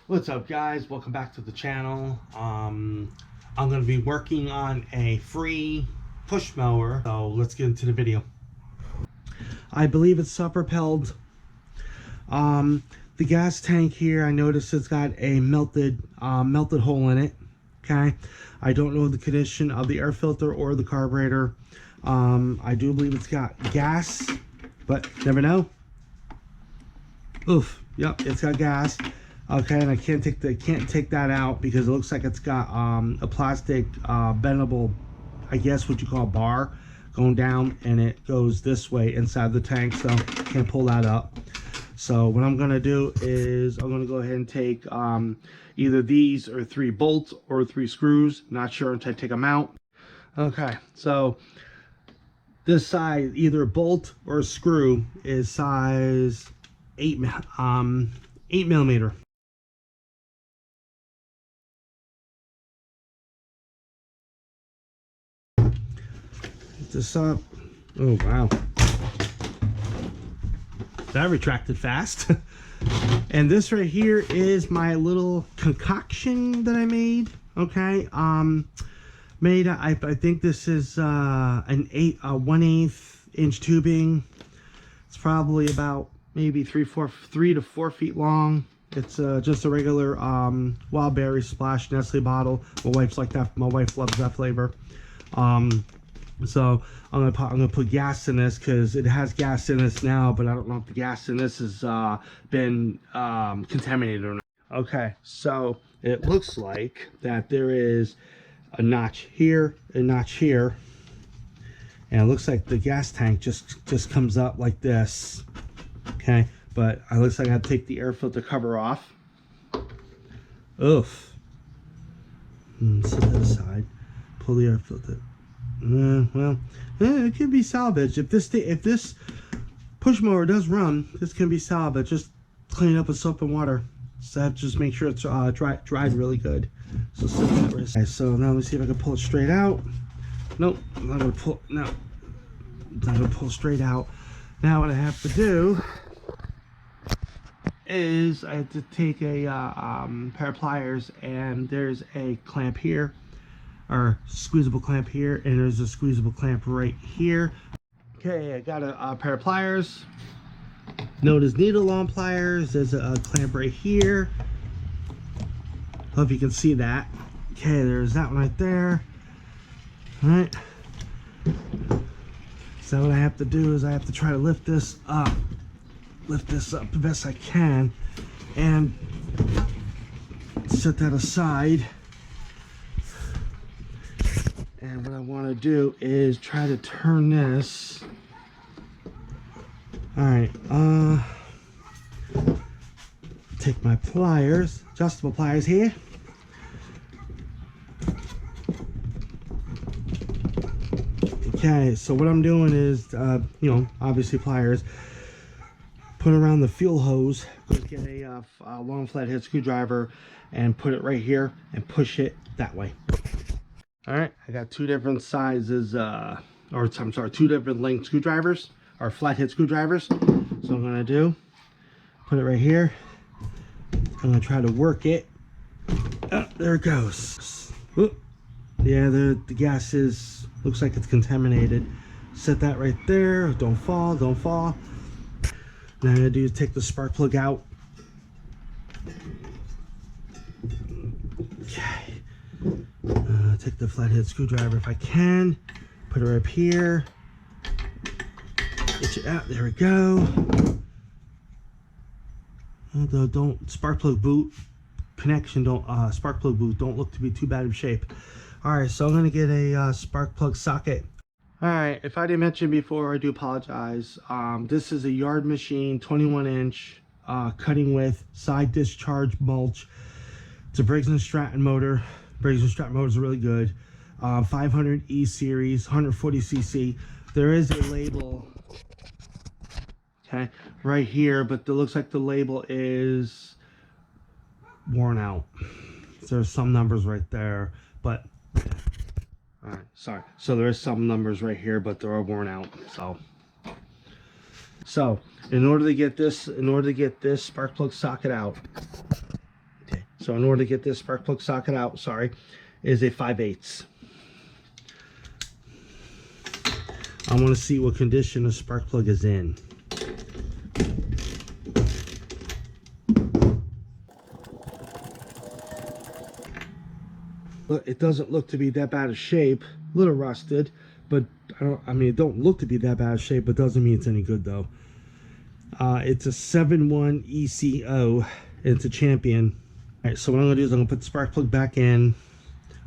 What's up, guys? Welcome back to the channel. I'm going to be working on a free push mower, so let's get into the video. I believe it's self-propelled. The gas tank here, I noticed it's got a melted hole in it. Okay, I don't know the condition of the air filter or the carburetor. I do believe it's got gas, but never know. Oof, yep, it's got gas. Okay, and I can't take that out because it looks like it's got a plastic bendable, I guess what you call a bar, going down, and it goes this way inside the tank, so can't pull that up. So what I'm gonna do is I'm gonna go ahead and take either these or 3 bolts or 3 screws. Not sure until I take them out. Okay, so this size, either a bolt or a screw, is size 8 millimeter. This up. Oh wow, that retracted fast. And this right here is my little concoction that I made. Okay, I think this is an 1/8 inch tubing. It's probably about maybe 3 to 4 feet long. It's just a regular wild berry splash Nestle bottle. My wife's like that. My wife loves that flavor. So I'm gonna put gas in this because it has gas in this now, but I don't know if the gas in this has been contaminated or not. Okay, so it looks like that there is a notch here, a notch here, and it looks like the gas tank just comes up like this. Okay, but it looks like I have to take the air filter cover off. Oof. Set that aside. Pull the air filter. Well, it can be salvaged. If this push mower does run, this can be salvaged. Just clean it up with soap and water. So just make sure it's dried really good. So set that right. Okay, so now let me see if I can pull it straight out. Nope, I'm not gonna pull. No, I'm not gonna pull straight out. Now what I have to do is I have to take a pair of pliers, and there's a clamp here, or squeezable clamp here, and there's a squeezable clamp right here. Okay, I got a pair of pliers. Notice needle on pliers. There's a clamp right here. Hope you can see that. Okay, there's that one right there. All right. So what I have to do is I have to try to lift this up the best I can, and set that aside. And what I want to do is try to turn this. All right, take my pliers, adjustable pliers here. Okay, so what I'm doing is, you know, obviously pliers. Put around the fuel hose. Get a long flathead screwdriver and put it right here and push it that way. All right, I got 2 different sizes, or I'm sorry, 2 different length screwdrivers, or flathead screwdrivers. So I'm gonna do, put it right here. I'm gonna try to work it. Oh, there it goes. Whoop. Yeah, the gas looks like it's contaminated. Set that right there. Don't fall, don't fall. Now I'm gonna do is take the spark plug out. Okay. Take the flathead screwdriver if I can, put it right up here, get it out. There we go. Although don't spark plug boot connection, spark plug boot don't look to be too bad of shape. All right, so I'm gonna get a spark plug socket. All right, if I didn't mention before, I do apologize. This is a Yard Machine 21-inch cutting width side discharge mulch. It's a Briggs & Stratton motor. Briggs & Stratton motors are really good. 500 E series, 140 cc. There is a label, okay, right here, but it looks like the label is worn out. There's some numbers right there, but all right, sorry. So there is some numbers right here, but they're all worn out. So in order to get this spark plug socket out, okay, So in order to get this spark plug socket out, sorry, is a 5/8. I want to see what condition the spark plug is in. But it doesn't look to be that bad of shape. A little rusted, but I mean, it don't look to be that bad of shape, but doesn't mean it's any good though. It's a 7.1 ECO. It's a Champion. All right, so what I'm gonna do is I'm gonna put the spark plug back in.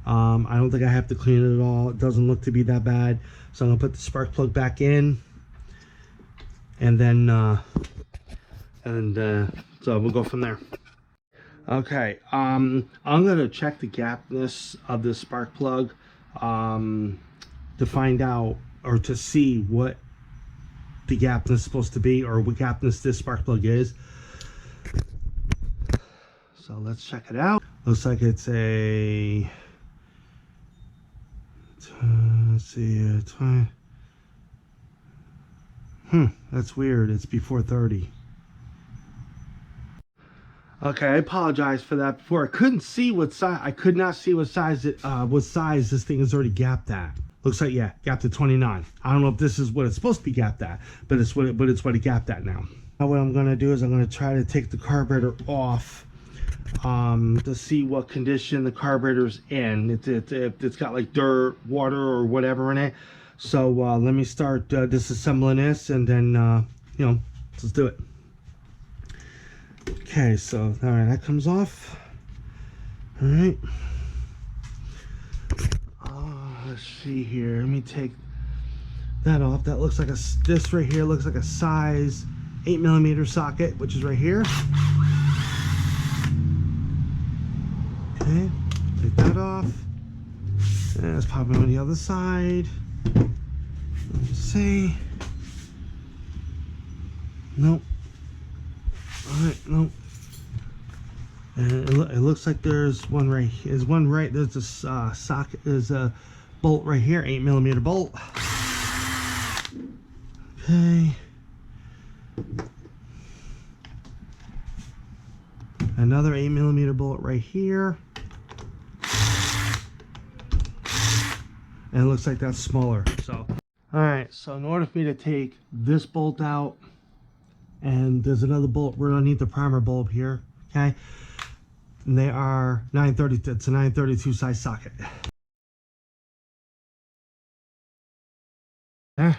I don't think I have to clean it at all. It doesn't look to be that bad. So I'm gonna put the spark plug back in, and then so we'll go from there. Okay, I'm gonna check the gapness of the spark plug to find out, or to see what the gapness is supposed to be, or what gapness this spark plug is. So let's check it out. Looks like it's a let's see, 20. That's weird. It's before 30. Okay, I apologize for that before. I couldn't see what size. I could not see what size this thing is already gapped at. Looks like, yeah, gapped at 29. I don't know if this is what it's supposed to be gapped at, but it's what it gapped at now. Now what I'm gonna do is I'm gonna try to take the carburetor off to see what condition the carburetor's in. It's got like dirt, water, or whatever in it. So let me start disassembling this, and then you know, let's do it. Okay, so all right, that comes off. All right. Let's see here. Let me take that off. That looks like this right here looks like a size 8mm socket, which is right here. Okay, take that off. And let's pop it on the other side. Let's see. Nope. Alright, nope. And it looks like there's one right here. There's one right. There's a socket. There's a bolt right here, 8mm bolt. Okay. Another 8mm bolt right here. And it looks like that's smaller. So, all right. So in order for me to take this bolt out, and there's another bolt. We're gonna need the primer bulb here. Okay. And they are 932. It's a 932 size socket. There.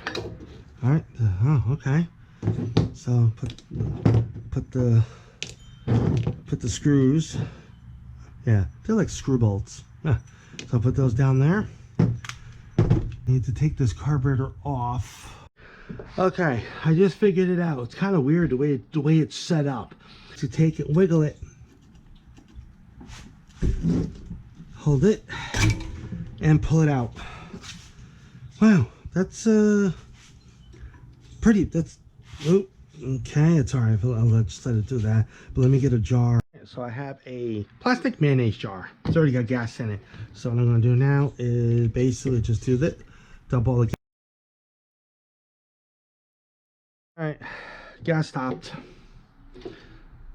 All right. Oh, okay. So put the screws. Yeah, they're like screw bolts. Yeah. So I'll put those down there. I need to take this carburetor off. Okay, I just figured it out. It's kind of weird the way it's set up. To take it, wiggle it, hold it, and pull it out. Wow, that's pretty. That's okay. It's all right. I'll just let it do that. But let me get a jar. So I have a plastic mayonnaise jar. It's already got gas in it. So what I'm going to do now is basically just do that. Dump all the gas. All right, gas stopped.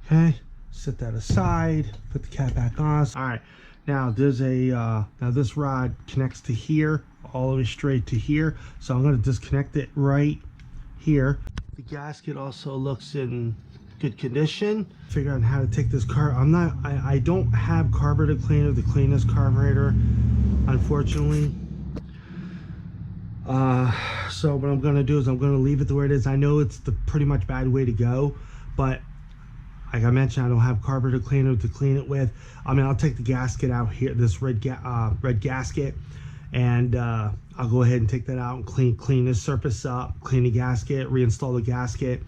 Okay, set that aside. Put the cap back on. All right, now there's a now this rod connects to here, all the way straight to here. So I'm going to disconnect it right here. The gasket also looks in good condition. Figure out how to take this car. I don't have carburetor cleaner to clean this carburetor, unfortunately. So what I'm gonna do is I'm gonna leave it the way it is. I know it's the pretty much bad way to go, but like I mentioned, I don't have carburetor cleaner to clean it with. I mean, I'll take the gasket out here, this red gasket, and I'll go ahead and take that out and clean this surface up, clean the gasket, reinstall the gasket,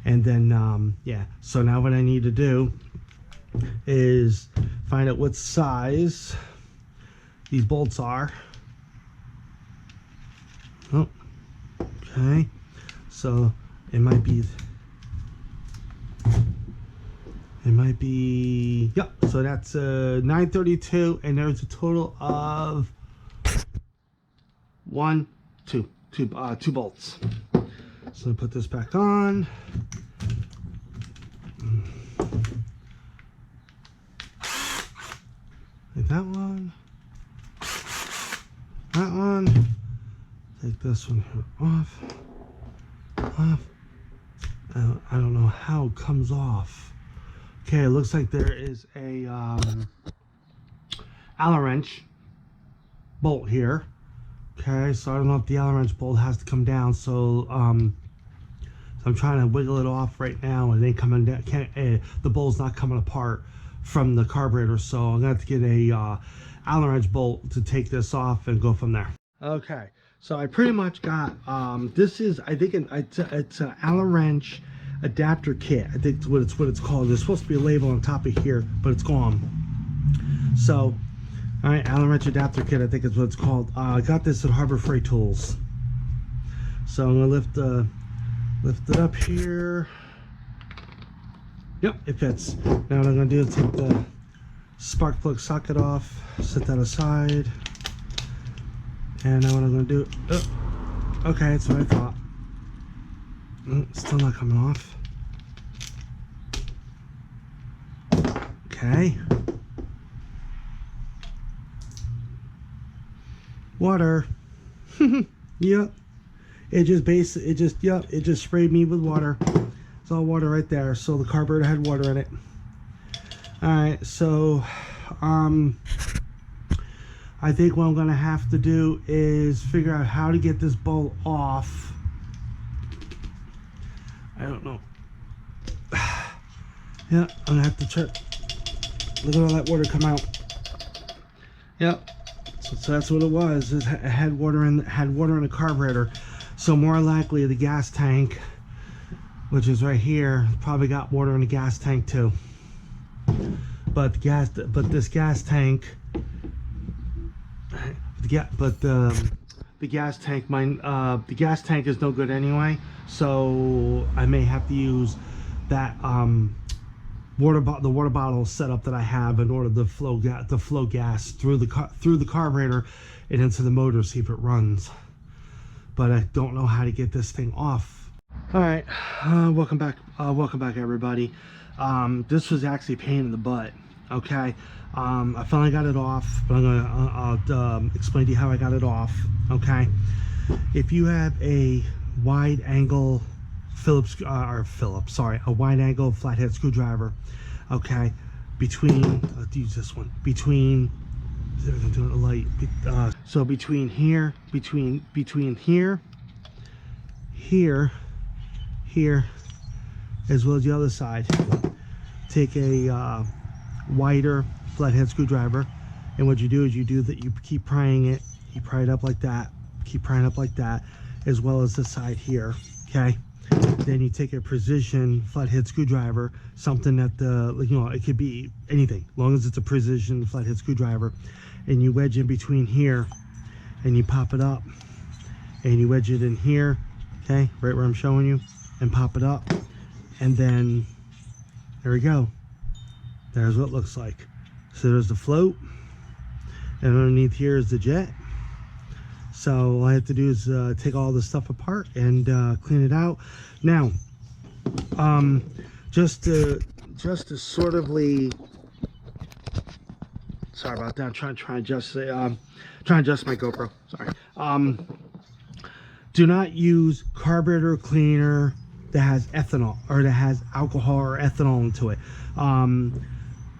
and then yeah. So now what I need to do is find out what size these bolts are. Oh, okay. So it might be, yep. So that's 932, and there's a total of two bolts. So I put this back on. Like that one. That one. Take this one here off. Off. I don't know how it comes off. Okay, it looks like there is a Allen wrench bolt here. Okay, so I don't know if the Allen wrench bolt has to come down. So I'm trying to wiggle it off right now, and it ain't coming down. The bolt's not coming apart from the carburetor, so I'm gonna have to get a Allen wrench bolt to take this off and go from there. Okay, so I pretty much got this is, I think it's an Allen wrench adapter kit. I think it's what it's called. There's supposed to be a label on top of here, but it's gone. So, all right, Allen wrench adapter kit, I think is what it's called. I got this at Harbor Freight Tools. So I'm gonna lift it up here. Yep, it fits. Now what I'm gonna do is take the spark plug socket off, set that aside, and now what I'm gonna do, okay, that's what I thought. Still not coming off. Okay. Water. Yep. It just sprayed me with water. It's all water right there. So the carburetor had water in it. Alright, so I think what I'm gonna have to do is figure out how to get this bolt off. I don't know. Yeah, I'm gonna have to check. Look at all that water come out. Yep. So that's what it was. It had water in the carburetor. So more likely the gas tank, which is right here, probably got water in the gas tank too. But this gas tank, the gas tank is no good anyway. So I may have to use that the water bottle setup that I have in order to flow gas through the carburetor and into the motor, see if it runs. But I don't know how to get this thing off. All right, welcome back everybody. This was actually a pain in the butt. Okay, I finally got it off, but I'll explain to you how I got it off. Okay, if you have a wide angle a wide angle flathead screwdriver, okay, use this one, so between here, here, as well as the other side, take a wider flathead screwdriver, and what you do is you keep prying it, you pry it up like that, keep prying up like that, as well as the side here. Okay, then you take a precision flathead screwdriver, something that it could be anything, as long as it's a precision flathead screwdriver, and you wedge in between here, and you pop it up, and you wedge it in here, okay, right where I'm showing you, and pop it up, and then there we go. There's what it looks like. So there's the float, and underneath here is the jet. So all I have to do is take all this stuff apart and clean it out. Now, just to sort of sorry about that. I'm trying to adjust my GoPro. Sorry. Do not use carburetor cleaner that has ethanol or that has alcohol or ethanol into it.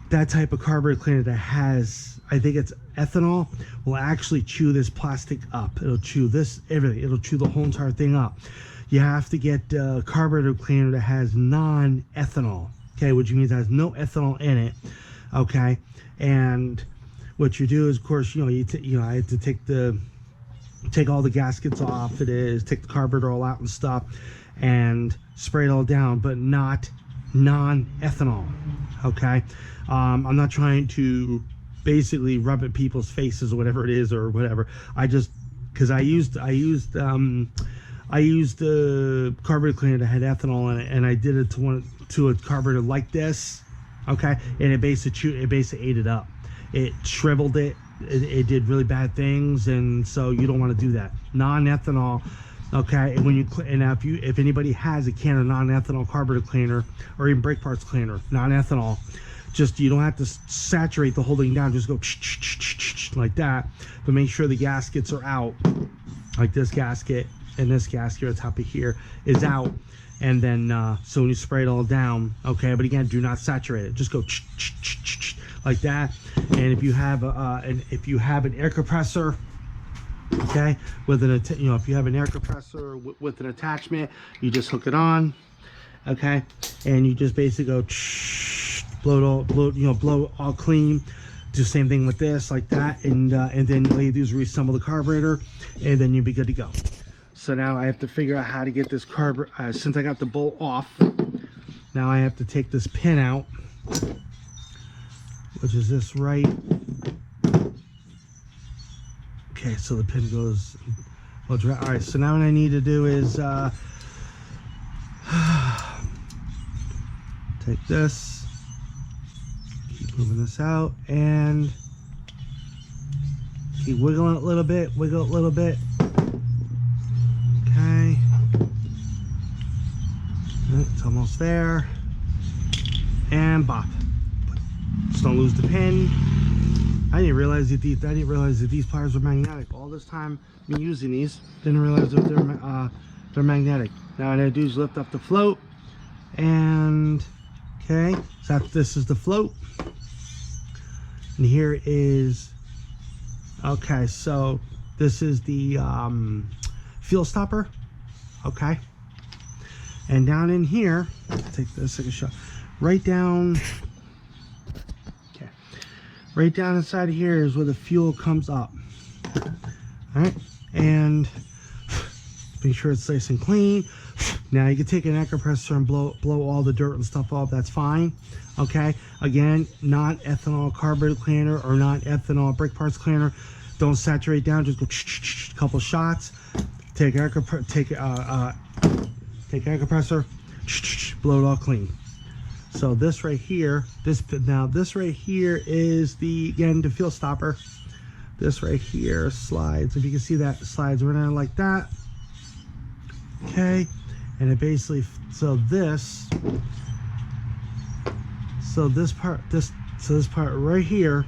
That type of carburetor cleaner that has, I think it's ethanol, will actually chew this plastic up. It'll chew everything. It'll chew the whole entire thing up. You have to get carburetor cleaner that has non-ethanol, okay, which means it has no ethanol in it, okay. And what you do is, of course, I have to take all the gaskets off. Take the carburetor all out and stuff, and spray it all down, but not non-ethanol, okay. I'm not trying to basically rub at people's faces or whatever it is or whatever. Because I used the carburetor cleaner that had ethanol in it, and I did it to a carburetor like this, okay, and it basically ate it up. It shriveled it. It did really bad things, and so you don't want to do that. Non-ethanol, okay. And if anybody has a can of non-ethanol carburetor cleaner or even brake parts cleaner, non-ethanol, Just, you don't have to saturate the whole thing down, just go like that, but make sure the gaskets are out, like this gasket and this gasket on top of here is out. And then so when you spray it all down, okay, but again, do not saturate it, just go like that. And if you have an air compressor, okay, with an if you have an air compressor with an attachment, you just hook it on, okay, and you just basically go blow it all clean. Do the same thing with this, like that, and then all you do is reassemble the carburetor, and then you'll be good to go. So now I have to figure out how to get this carburetor. Since I got the bolt off, now I have to take this pin out, which is this right. Okay, so the pin goes. All right, so now what I need to do is take this, keep moving this out, and keep wiggling it a little bit, wiggle it a little bit. Okay, it's almost there, and bop. Just don't lose the pin. I didn't realize that these pliers were magnetic. All this time me using these, didn't realize that they're magnetic. Now what I do is lift up the float, and okay, so this is the float, and here is, okay, so this is the fuel stopper, okay, and down in here, take this, take a shot, right down, okay, right down inside of here is where the fuel comes up. All right, and make sure it's nice and clean. Now you can take an air compressor and blow all the dirt and stuff off, that's fine, okay. Again, non-ethanol carburetor cleaner or non-ethanol brake parts cleaner, don't saturate down, just go a couple shots. Take air compressor, blow it all clean. So this right here, this right here is the fuel stopper. This right here slides, if you can see that, slides right in like that. Okay, and it basically, so this part right here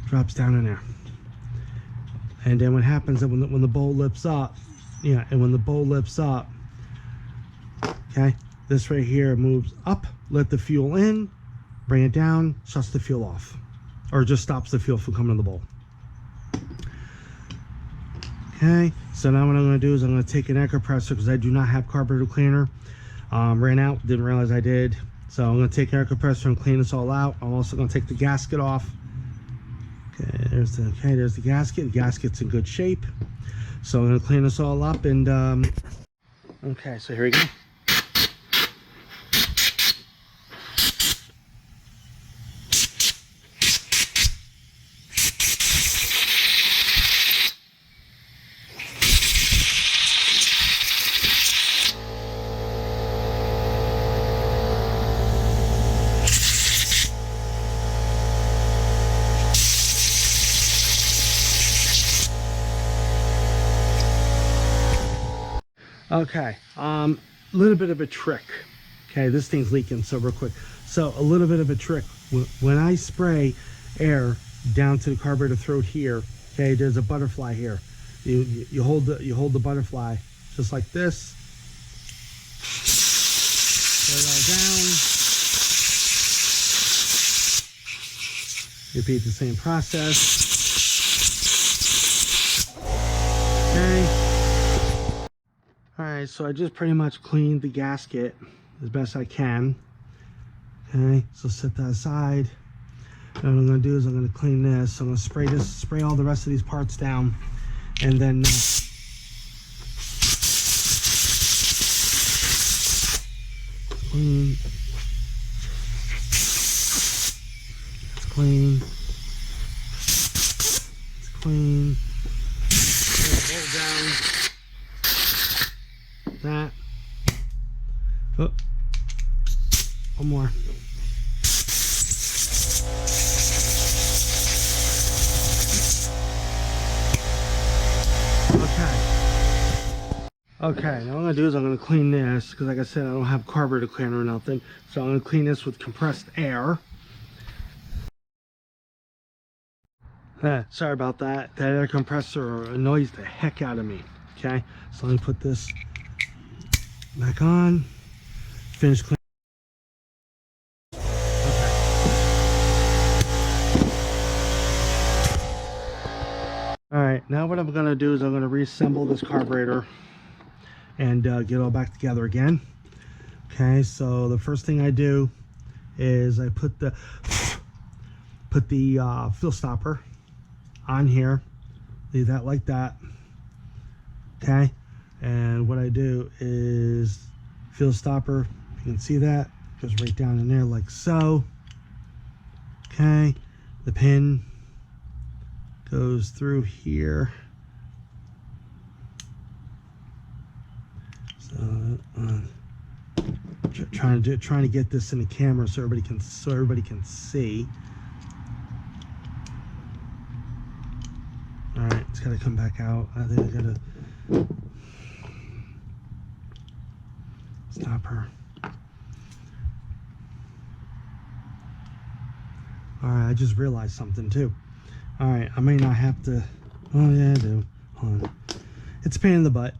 drops down in there. And then what happens is when the bowl lifts up, yeah, and when the bowl lifts up, okay, this right here moves up, let the fuel in, bring it down, shuts the fuel off, or just stops the fuel from coming in the bowl. Okay, so now what I'm going to do is I'm going to take an air compressor, because I do not have carburetor cleaner. Ran out, didn't realize I did. So I'm going to take an air compressor and clean this all out. I'm also going to take the gasket off. Okay, there's the gasket. The gasket's in good shape. So I'm going to clean this all up, and okay, so here we go. Okay, little bit of a trick. Okay, this thing's leaking, so real quick. So a little bit of a trick. When I spray air down to the carburetor throat here, okay, there's a butterfly here. You hold the butterfly just like this. Put it all down. Repeat the same process. Okay. Alright, so I just pretty much cleaned the gasket as best I can. Okay, so set that aside. And what I'm going to do is I'm going to clean this. So I'm going to spray all the rest of these parts down, and then clean. It's clean. It's clean. Pull it down. That. Oh, one more. Okay, now what I'm gonna do is I'm gonna clean this because, like I said, I don't have carburetor cleaner or nothing. So I'm gonna clean this with compressed air. Sorry about that. That air compressor annoys the heck out of me. Okay, so let me put this back on. Finish cleaning. Alright, now what I'm going to do is I'm going to reassemble this carburetor and get it all back together again. Okay, so the first thing I do is I put the fuel stopper on here, leave that like that. Okay, and what I do is fuel stopper, you can see that, goes right down in there like so. Okay, the pin goes through here. So trying to get this in the camera so everybody can see. All right, it's got to come back out. I think I gotta stop her. All right, I just realized something too. All right, I may not have to. Oh yeah, I do. Hold on. It's a pain in the butt.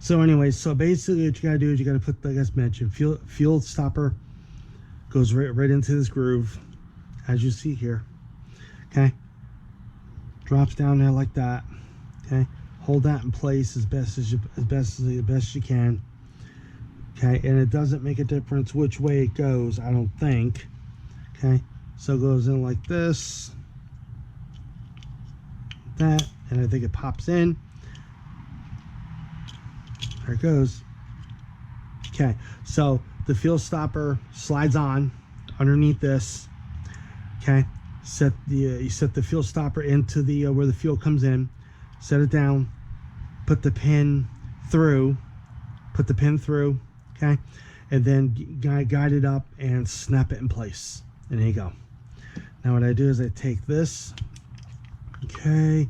So anyway, so basically what you gotta do is you gotta put, like I mentioned, fuel stopper goes right into this groove, as you see here. Okay, drops down there like that. Okay, hold that in place as best you can. Okay, and it doesn't make a difference which way it goes, I don't think. Okay, so it goes in like this, that, and I think it pops in. There it goes. Okay, so the fuel stopper slides on underneath this. Okay, you set the fuel stopper into the where the fuel comes in. Set it down. Put the pin through. Okay, and then guide it up and snap it in place. And there you go. Now what I do is I take this. Okay,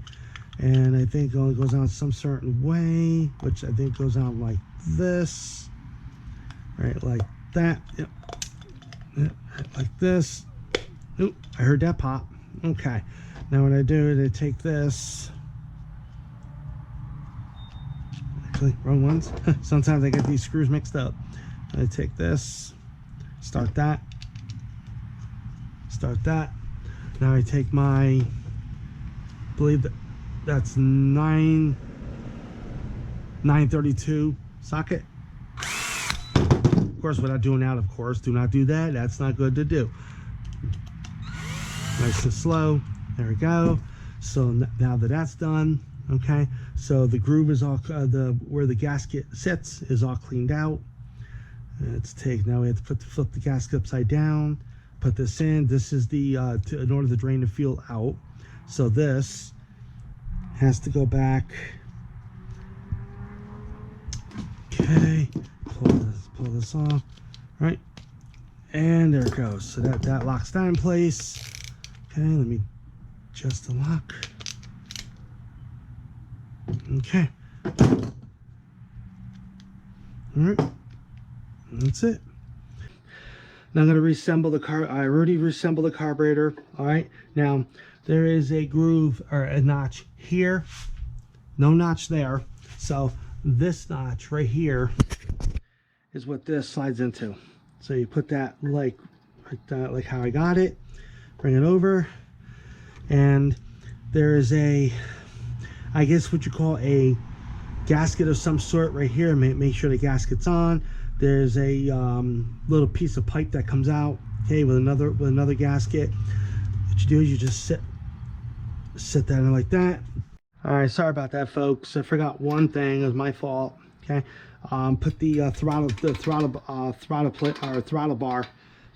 and I think it only goes on some certain way, which I think goes on like this, right, like that. Yep. Yep. Like this. Oop, I heard that pop. Okay, now what I do is I take this. Actually, wrong ones. Sometimes I get these screws mixed up. I take this, start that. Now I take my, I believe that's 932 socket. Of course, without doing that, of course, do not do that. That's not good to do. Nice and slow. There we go. So now that that's done, okay. So the groove is all where the gasket sits is all cleaned out. Let's take, now we have to flip the gasket upside down. Put this in. This is the in order to drain the fuel out. So this has to go back. Okay, pull this off. Right, and there it goes. So that locks that in place. Okay, let me adjust the lock. Okay. All right, that's it. Now I'm going to reassemble the car. I already reassembled the carburetor. All right. Now there is a groove or a notch here. No notch there. So this notch right here is what this slides into. So you put that like how I got it. Bring it over, and there is a, I guess what you call a gasket of some sort right here. Make sure the gasket's on. There's a little piece of pipe that comes out, okay, with another gasket. What you do is you just set that in like that. All right, sorry about that, folks. I forgot one thing. It was my fault. Okay, put the throttle bar,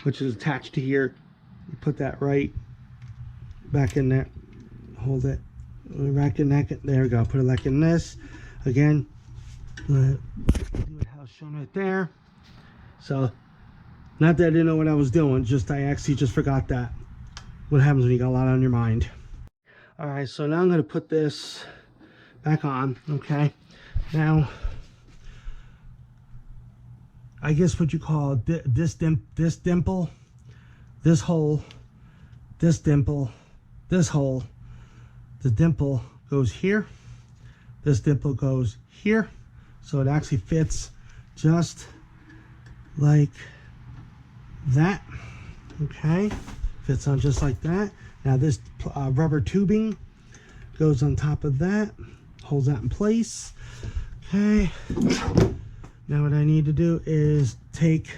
which is attached to here. You put that right back in there. Hold it back in that. There we go. Put it like in this again. Do it how it's shown right there. So, not that I didn't know what I was doing, just I actually just forgot that. What happens when you got a lot on your mind. Alright, so now I'm going to put this back on, okay? Now, I guess what you call this dimple, this hole, this dimple, this hole. The dimple goes here. This dimple goes here. So it actually fits just like that. Okay, fits on just like that. Now this rubber tubing goes on top of that, holds that in place. Okay, now what I need to do is take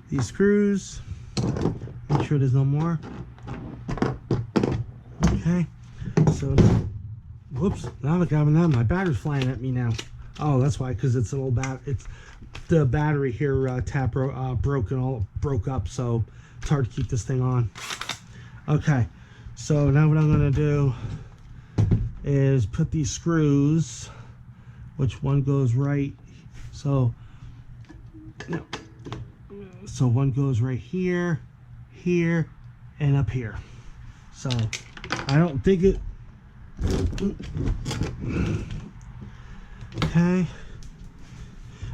these screws, make sure there's no more. Okay, so whoops, now look, my battery's flying at me now. Oh, that's why, because it's an old it's the battery here tab broke up, so it's hard to keep this thing on. Okay, so now what I'm gonna do is put these screws, which one goes right, so one goes right here, here, and up here. So I don't think it. Okay.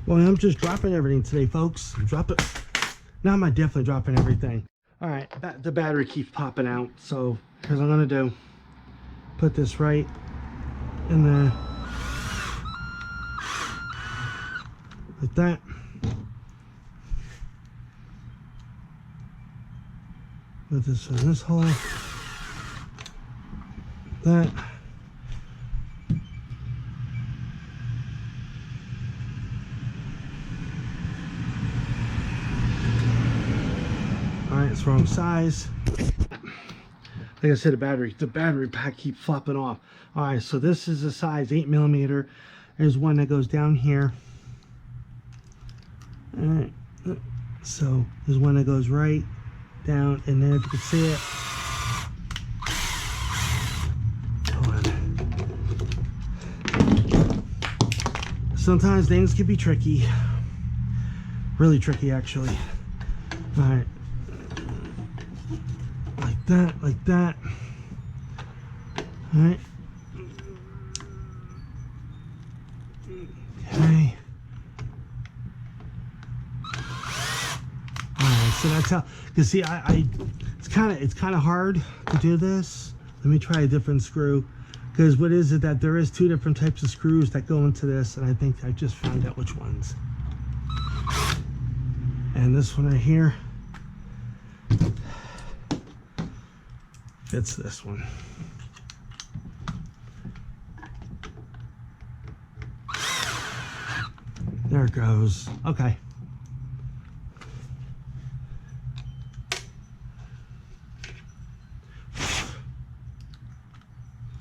Well, I'm just dropping everything today, folks. Now I'm definitely dropping everything. All right, the battery keeps popping out. So here's what I'm gonna do. Put this right in there, like that. Put this in this hole. That. Alright, it's wrong size. Like I said, the battery pack keeps flopping off. Alright, so this is a size 8mm. There's one that goes down here. Alright, so there's one that goes right down, and then if you can see it, sometimes things can be tricky, really tricky actually. All right, like that. All right, okay. All right, so that's how. You see, it's kind of hard to do this. Let me try a different screw. Because what is it that there is two different types of screws that go into this, and I think I just found out which ones. And this one right here fits this one. There it goes. Okay.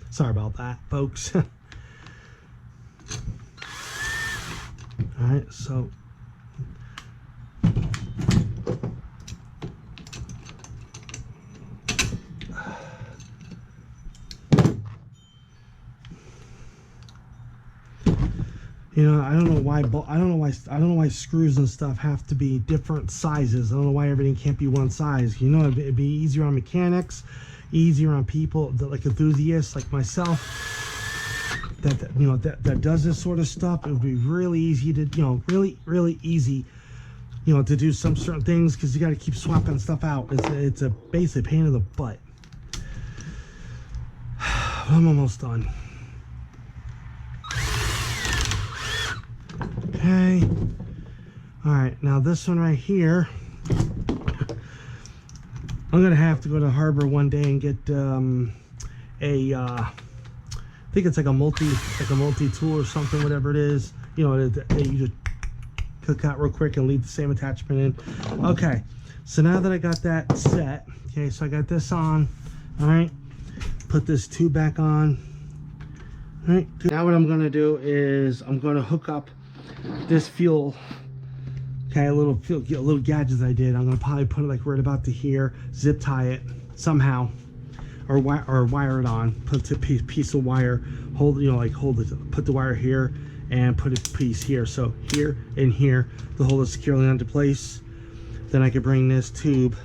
Sorry about that, folks. All right, so you know, I don't know why screws and stuff have to be different sizes. I don't know why everything can't be one size. You know, it'd be easier on mechanics, easier on people that like enthusiasts like myself that does this sort of stuff. It would be really easy to, you know, really easy, you know, to do some certain things, because you got to keep swapping stuff out. It's a basic pain in the butt. I'm almost done. Okay. All right, now this one right here, I'm gonna have to go to Harbor one day and get I think it's like a multi tool or something, whatever it is. You know, you just click out real quick and leave the same attachment in. Okay, so now that I got that set, okay, so I got this on. All right, put this tube back on. All right, good. Now what I'm gonna do is I'm gonna hook up this fuel. Okay, a little gadgets I did. I'm gonna probably put it like right about to here, zip tie it somehow, or wire it on. Put a piece of wire, hold it, put the wire here, and put a piece here. So here and here to hold it securely onto place. Then I could bring this tube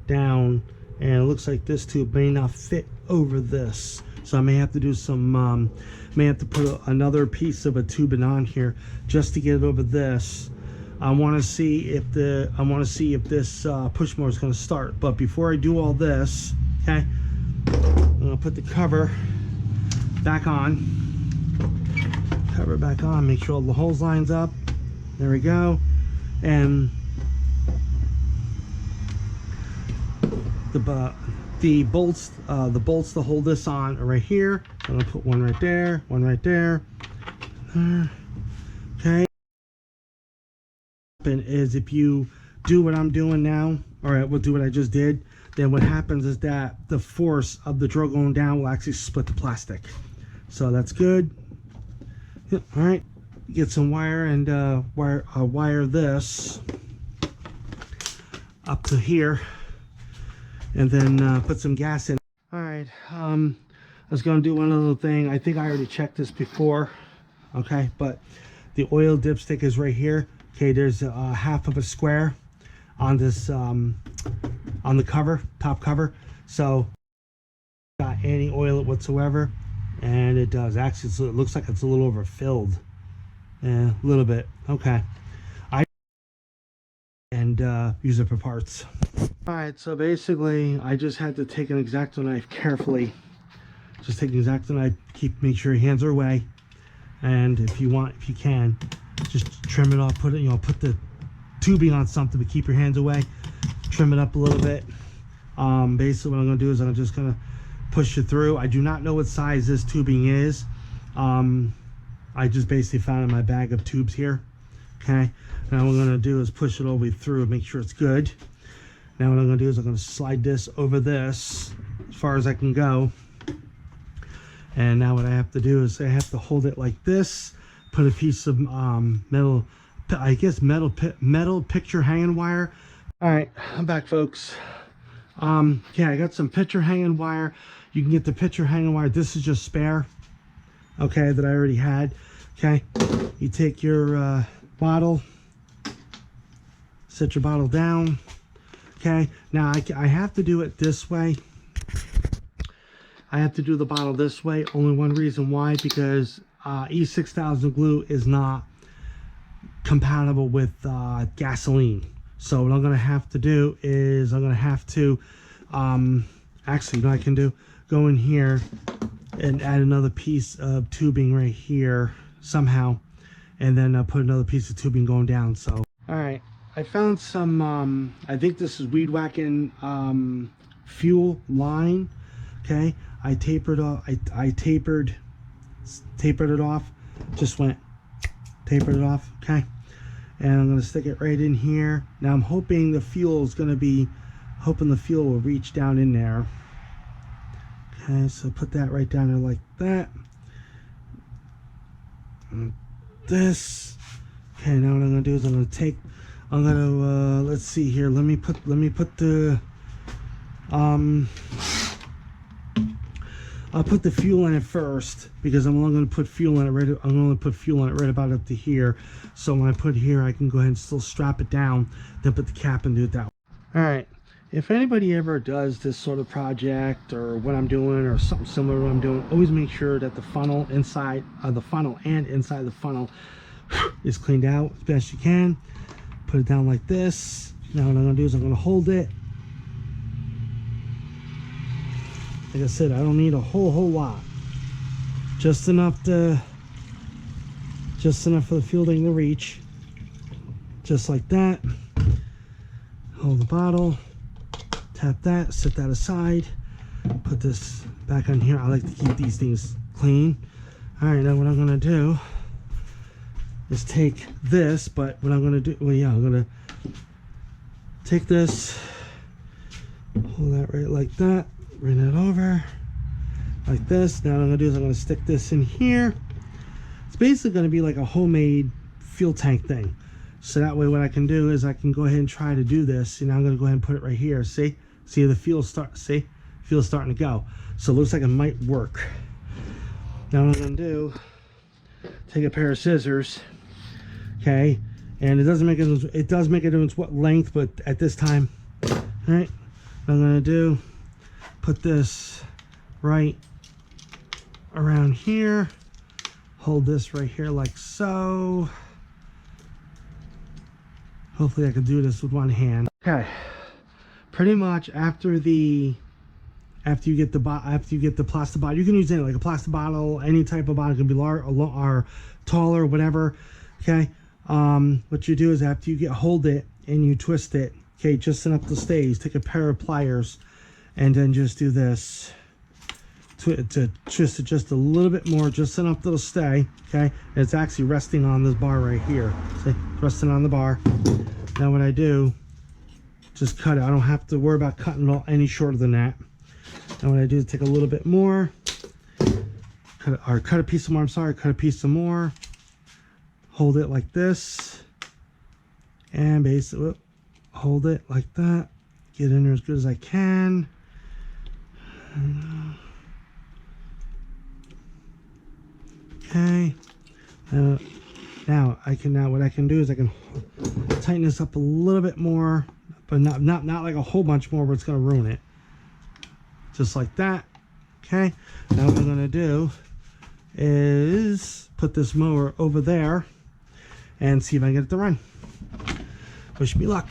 down, and it looks like this tube may not fit over this. So I may have to do some, may have to put another piece of a tubing on here just to get it over this. I want to see if this push mower is going to start. But before I do all this, okay, I'm going to put the cover back on. Cover back on. Make sure all the holes lines up. There we go. And the bolts to hold this on are right here. I'm going to put one right there, one right there. Okay. Is if you do what I'm doing now, or we'll do what I just did, then what happens is that the force of the drill going down will actually split the plastic. So that's good. Yep. All right, get some wire and wire this up to here, and then put some gas in. All right, I was going to do one other thing. I think I already checked this before, okay, but the oil dipstick is right here. Okay, there's half of a square on this on the cover, top cover. So got any oil whatsoever, and it does actually. So it looks like it's a little overfilled, a little bit. Okay, use it for parts. All right, so basically, I just had to take an X-Acto knife carefully. Just take an X-Acto knife, make sure your hands are away, and if you can. Just trim it off, put the tubing on something, but keep your hands away. Trim it up a little bit. Basically what I'm going to do is I'm just going to push it through. I do not know what size this tubing is. I just basically found in my bag of tubes here. Okay, now what I'm going to do is push it all the way through and make sure it's good. Now what I'm going to do is I'm going to slide this over this as far as I can go. And now what I have to do is I have to hold it like this. Put a piece of metal, I guess metal picture hanging wire. All right, I'm back, folks. Yeah, I got some picture hanging wire. You can get the picture hanging wire. This is just spare, okay, that I already had. Okay, you take your bottle, set your bottle down. Okay, now I have to do it this way. I have to do the bottle this way. Only one reason why, because E6000 glue is not compatible with gasoline. So what I'm going to have to do is I'm going to have to actually, you know what I can do? Go in here and add another piece of tubing right here somehow, and then put another piece of tubing going down. So all right, I found some I think this is weed whacking fuel line. Okay, I tapered off. I tapered it off. Just went tapered it off. Okay, and I'm gonna stick it right in here. Now I'm hoping the fuel is gonna be, the fuel will reach down in there. Okay, so put that right down there like that. And this. Okay, now what I'm gonna do is let's see here. Let me put the I'll put the fuel in it first, because I'm only going to put fuel in it right about up to here. So when I put it here, I can go ahead and still strap it down, then put the cap and do it that way. All right, if anybody ever does this sort of project or what I'm doing or something similar to what I'm doing, always make sure that the funnel inside the funnel and inside the funnel is cleaned out as best you can. Put it down like this. Now what I'm going to do is I'm going to hold it. Like I said, I don't need a whole lot. Just enough for the fuel thing to reach. Just like that. Hold the bottle. Tap that. Set that aside. Put this back on here. I like to keep these things clean. Alright, now what I'm going to do is take this, but what I'm going to do, well, yeah, I'm going to take this, hold that right like that. Bring it over like this. Now what I'm going to do is I'm going to stick this in here. It's basically going to be like a homemade fuel tank thing. So that way what I can do is I can go ahead and try to do this. And I'm going to go ahead and put it right here. See the fuel fuel's starting to go. So it looks like it might work. Now what I'm going to do, take a pair of scissors. Okay. And it does make a difference what length, but at this time, all right, what I'm going to do, put this right around here. Hold this right here like so. Hopefully I can do this with one hand. Okay, pretty much after you get the plastic bottle, you can use any, like a plastic bottle, any type of bottle. It can be large or taller, whatever. Okay, what you do is after you hold it and you twist it, okay, just enough to stay. You take a pair of pliers and then just do this to twist it just a little bit more, just enough that'll stay. Okay, and it's actually resting on this bar right here. See, resting on the bar. Now what I do, just cut it. I don't have to worry about cutting it any shorter than that. And what I do is take a little bit more, cut a piece of more. I'm sorry, cut a piece of more. Hold it like this, and basically hold it like that. Get in there as good as I can. Okay. Now what I can do is I can tighten this up a little bit more, but not like a whole bunch more, but it's gonna ruin it. Just like that. Okay. Now what I'm gonna do is put this mower over there and see if I can get it to run. Wish me luck.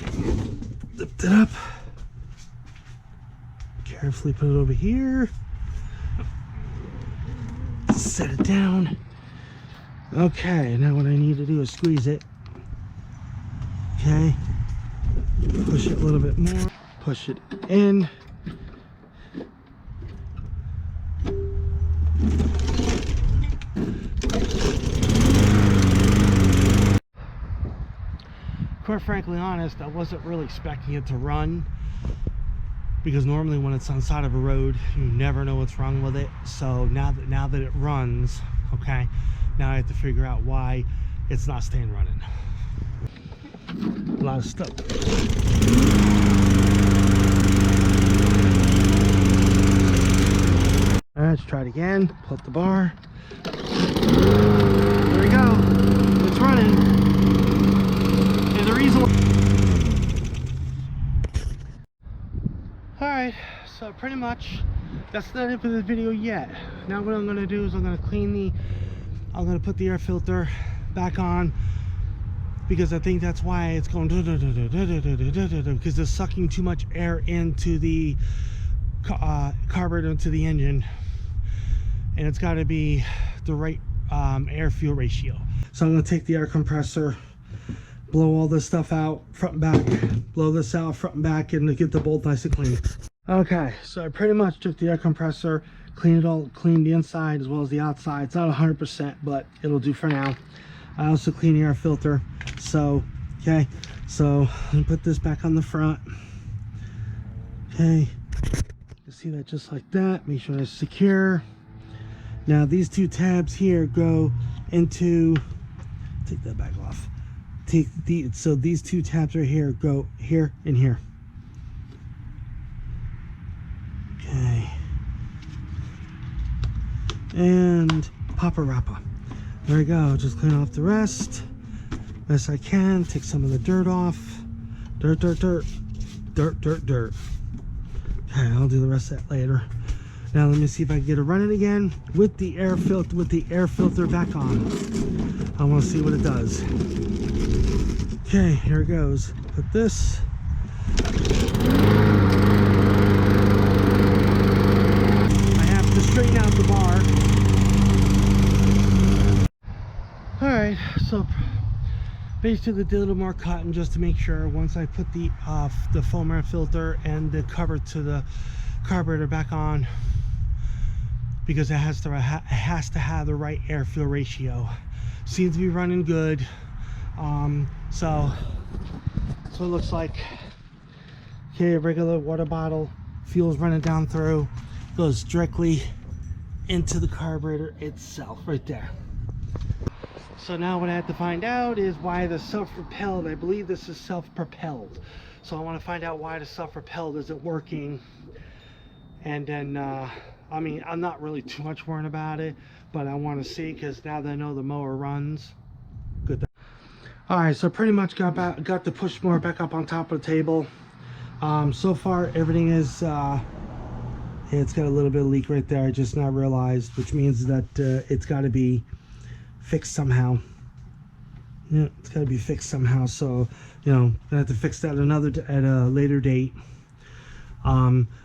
Lift it up. Carefully put it over here. Set it down. Okay, now what I need to do is squeeze it. Okay. Push it a little bit more. Push it in. Quite frankly honest, I wasn't really expecting it to run, because normally when it's on the side of a road, you never know what's wrong with it. So now that it runs, okay, now I have to figure out why it's not staying running. A lot of stuff. All right, let's try it again. Pull up the bar. There we go. It's running. And the reason. Alright, so pretty much that's not it for this video yet. Now what I'm going to do is I'm going to put the air filter back on, because I think that's why it's going because it's sucking too much air into the carburetor, into the engine, and it's got to be the right air fuel ratio. So I'm going to take the air compressor, blow all this stuff out front and back, blow this out front and back, and get the bolt nice and clean. Okay, so I pretty much took the air compressor, cleaned the inside as well as the outside. It's not 100%, but it'll do for now. I also cleaned the air filter. So okay, so I'm gonna put this back on the front. Okay, you see that just like that. Make sure it's secure. Now these two tabs here go into, take that back off. So these two tabs right here go here and here. Okay. And Papa-Rappa. There we go. Just clean off the rest best I can. Take some of the dirt off. Dirt. Okay, I'll do the rest of that later. Now let me see if I can get it running again with the air filter back on. I want to see what it does. Okay, here it goes. Put this. I have to straighten out the bar. Alright, so basically did a little more cutting just to make sure once I put the foam air filter and the cover to the carburetor back on, because it has to have the right air fuel ratio. Seems to be running good. So it looks like, okay, a regular water bottle, fuel's running down through, goes directly into the carburetor itself right there. So now what I have to find out is why the self-propelled, I believe this is self-propelled. So I want to find out why the self-propelled isn't working. And then, I mean, I'm not really too much worrying about it, but I want to see, because now that I know the mower runs. Good. Alright, so pretty much got the push mower back up on top of the table. So far everything is Yeah, it's got a little bit of leak right there. I just not realized, which means that it's got to be fixed somehow. Yeah, it's got to be fixed somehow. So, you know, I have to fix that at a later date.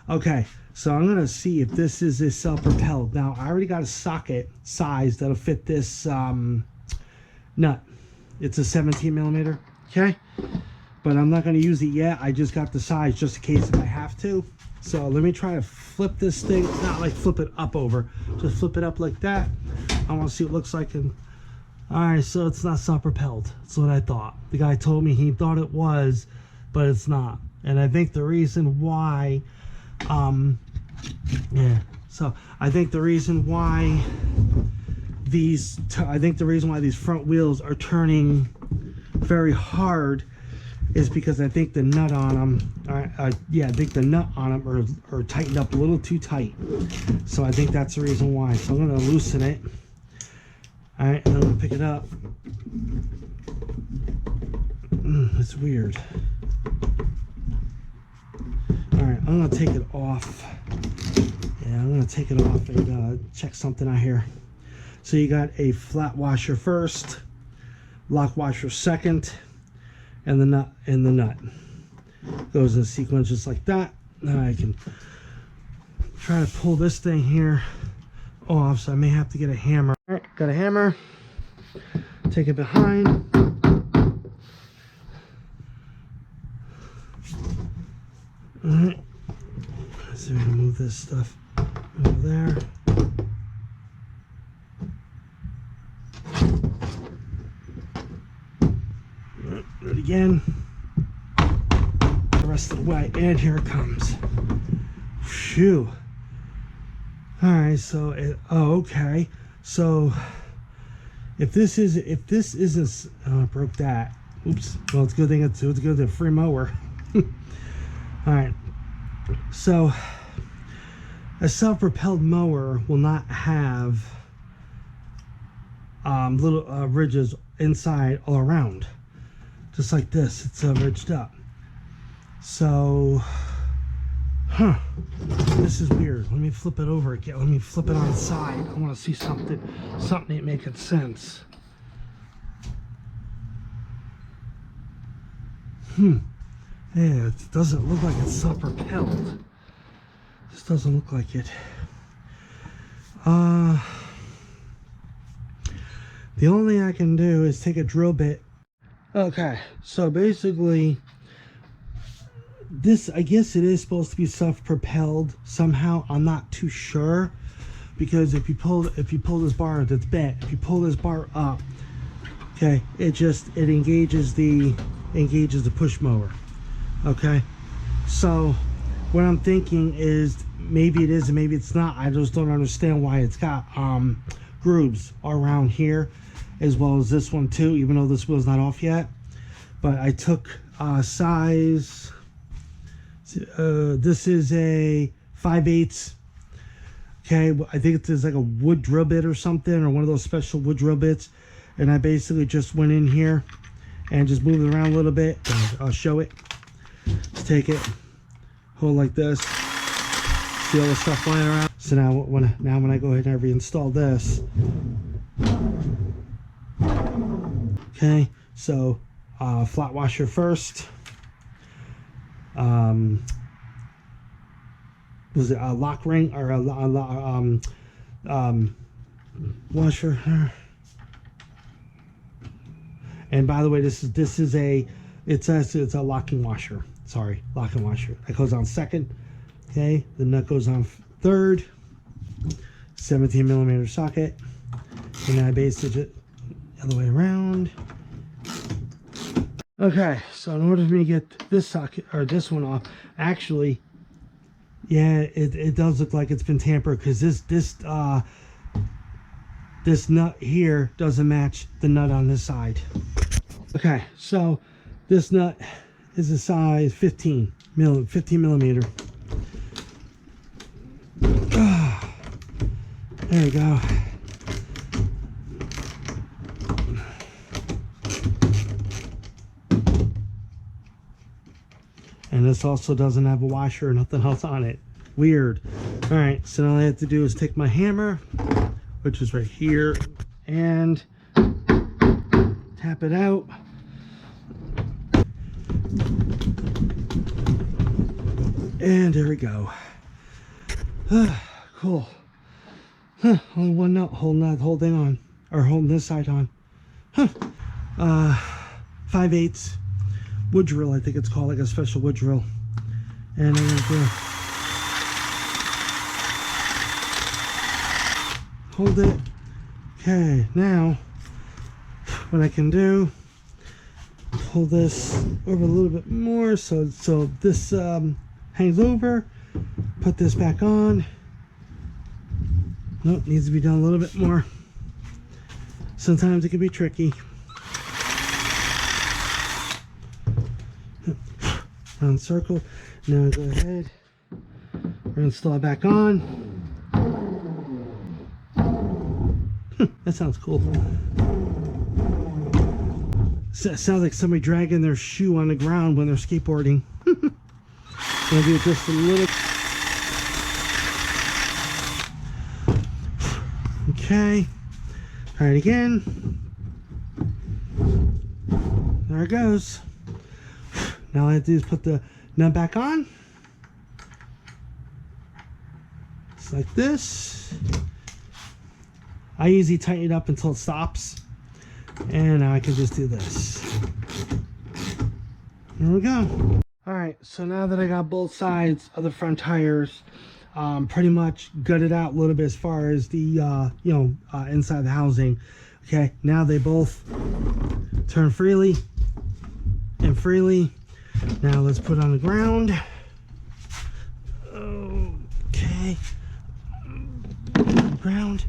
Okay, so I'm gonna see if this is a self-propelled. Now, I already got a socket size that'll fit this nut. It's a 17 millimeter. Okay, but I'm not gonna use it yet. I just got the size just in case if I have to. So let me try to flip this thing. Not like flip it up over, just flip it up like that. I want to see what it looks like. And all right, so it's not self-propelled. That's what I thought. The guy told me he thought it was, but it's not. And I think the reason why, yeah. So I think the reason why these front wheels are turning very hard is because I think the nut on them, yeah, I think the nut on them are tightened up a little too tight. So I think that's the reason why. So I'm going to loosen it. All right, and I'm going to pick it up. It's weird. All right, I'm going to take it off. Yeah, I'm going to take it off and check something out here. So you got a flat washer first, lock washer second, and the nut goes in sequence just like that. Now I can try to pull this thing here off, so I may have to get a hammer. All right, got a hammer. Take it behind. All right, so we're gonna move this stuff over there. Do it again. The rest of the way, and here it comes. Phew. All right, so okay. So if this isn't, oh, I broke that. Oops. Well, it's a good thing it's good to free mower. All right. So a self-propelled mower will not have little ridges inside all around. Just like this, it's ridged up. So, this is weird. Let me flip it over again. Let me flip it on the side. I want to see something that makes sense. Yeah, it doesn't look like it's self-propelled. This doesn't look like it. The only thing I can do is take a drill bit. Okay, so basically, this, I guess it is supposed to be self-propelled somehow. I'm not too sure, because if you pull this bar that's bent, if you pull this bar up, okay, it engages the push mower. Okay, so what I'm thinking is maybe it is and maybe it's not. I just don't understand why it's got grooves around here, as well as this one too, even though this wheel's not off yet. But I took size, this is a 5/8. Okay, I think it's like a wood drill bit or something, or one of those special wood drill bits. And I basically just went in here and just moved it around a little bit. I'll show it. Just take it, hold like this, see all the stuff flying around. So now when I go ahead and I reinstall this, okay, so flat washer first. Was it a lock ring or a washer? And by the way, this is a, it says it's a locking washer. Sorry, locking washer. That goes on second. Okay, the nut goes on third. 17 millimeter socket, and I basted it the other way around. Okay, so in order for me to get this socket or this one off, actually, yeah, it does look like it's been tampered, because this nut here doesn't match the nut on this side. Okay, so this nut is a size 15 millimeter. There we go. And this also doesn't have a washer or nothing else on it. Weird. All right, so now all I have to do is take my hammer, which is right here, and tap it out. And there we go. Cool. Only one nut holding that whole thing on, or holding this side on. 5/8 wood drill, I think it's called, like a special wood drill. And I'm gonna hold it. Okay, now what I can do, pull this over a little bit more so this hangs over. Put this back on. Nope, needs to be done a little bit more. Sometimes it can be tricky. Round circle. Now go ahead. We're gonna install it back on. That sounds cool. Sounds like somebody dragging their shoe on the ground when they're skateboarding. Gonna do it just a little. Okay. Try it again. There it goes. Now all I have to do is put the nut back on. Just like this. I usually tighten it up until it stops. And now I can just do this. There we go. Alright, so now that I got both sides of the front tires pretty much gutted out a little bit as far as the inside the housing. Okay, now they both turn freely and freely. Now let's put on the ground. Okay, ground.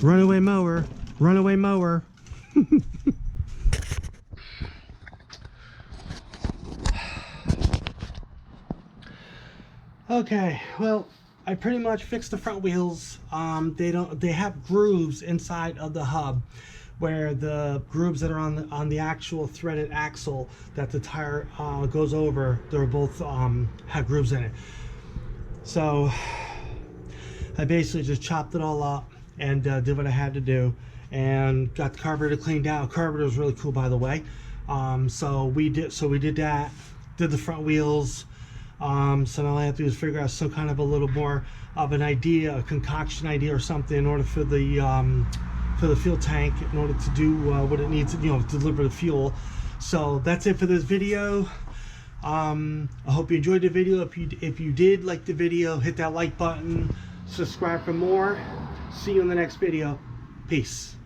Runaway mower, runaway mower. Okay, well, I pretty much fixed the front wheels. They have grooves inside of the hub, where the grooves that are on the actual threaded axle that the tire goes over, they're both have grooves in it. So I basically just chopped it all up and did what I had to do and got the carburetor cleaned out. Carburetor is really cool, by the way. So we did that, did the front wheels. So now all I have to do is figure out some kind of a little more of an idea, a concoction idea or something in order for the fuel tank, in order to do what it needs to, deliver the fuel. So that's it for this video. I hope you enjoyed the video. If you did like the video, hit that like button, subscribe for more. See you in the next video. Peace.